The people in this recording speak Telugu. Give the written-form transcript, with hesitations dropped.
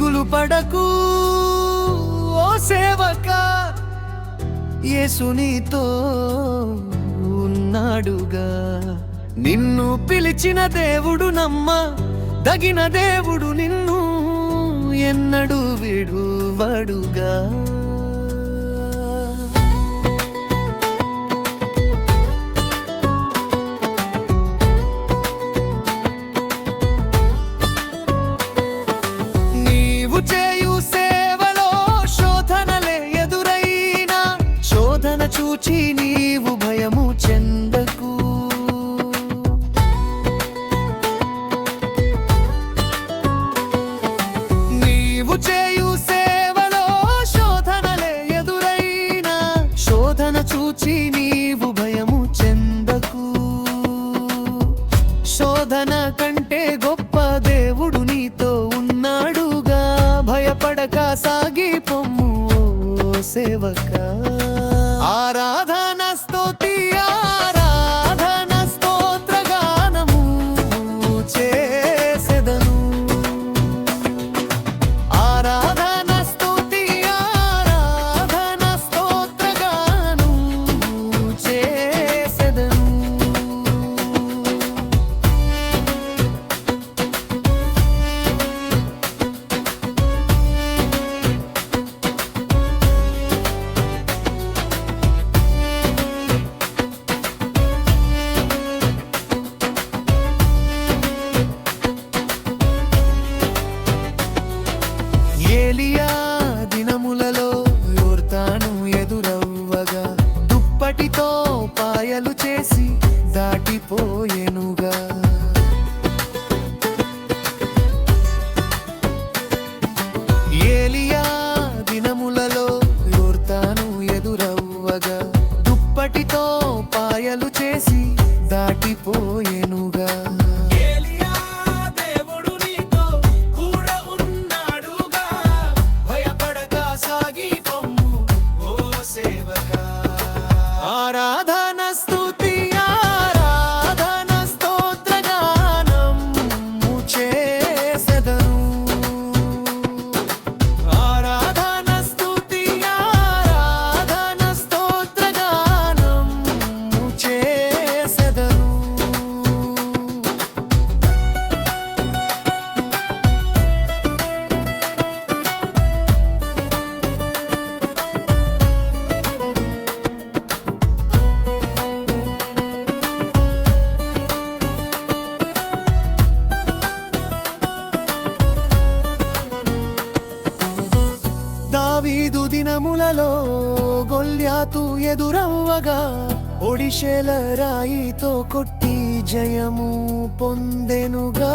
దిగులు పడకు ఓ సేవక, యేసు నీతో ఉన్నాడుగా. నిన్ను పిలిచిన దేవుడు నమ్మ దగిన దేవుడు, నిన్ను ఎన్నడూ విడువడుగా. నీవు చేయు సేవలో శోధనలే ఎదురైనా, శోధన చూచి నీవు భయము చెందకు. నీవు చేయు సేవలో శోధనలే ఎదురైనా, శోధన చూచి నీవు భయము చెందకు. శోధన కంటే గొప్ప దేవుడు నీతో ఉన్నాడుగా. భయపడక సాగి పొమ్ము ఓ సేవక. ఆరాధన స్తుతి ఆరాధన స్తోత్రగానము చేసెదను. ఆరాధన స్తుతి ఆరాధన స్తోత్రగానము చేసెదను. ఏలియా దినములలో యోర్దాను ఎదురవ్వగా, దుప్పటితో పాయలు చేసి దాటిపోయెనుగా. ఏలియా దినములలో యోర్దాను ఎదురవ్వగా, దుప్పటితో పాయలు చేసి దాటిపోయెనుగా. ఆరాధన స్తుతి ఆరాధన స్తోత్రగానము చేసెదను. ఆరాధన స్తుతి ఆరాధన స్తోత్రగానము చేసెదను. దావీదు దినములలో గొల్యాతు ఎదురవ్వగా, ఒడిశెల రాయితో కొట్టి జయము పొందెనుగా.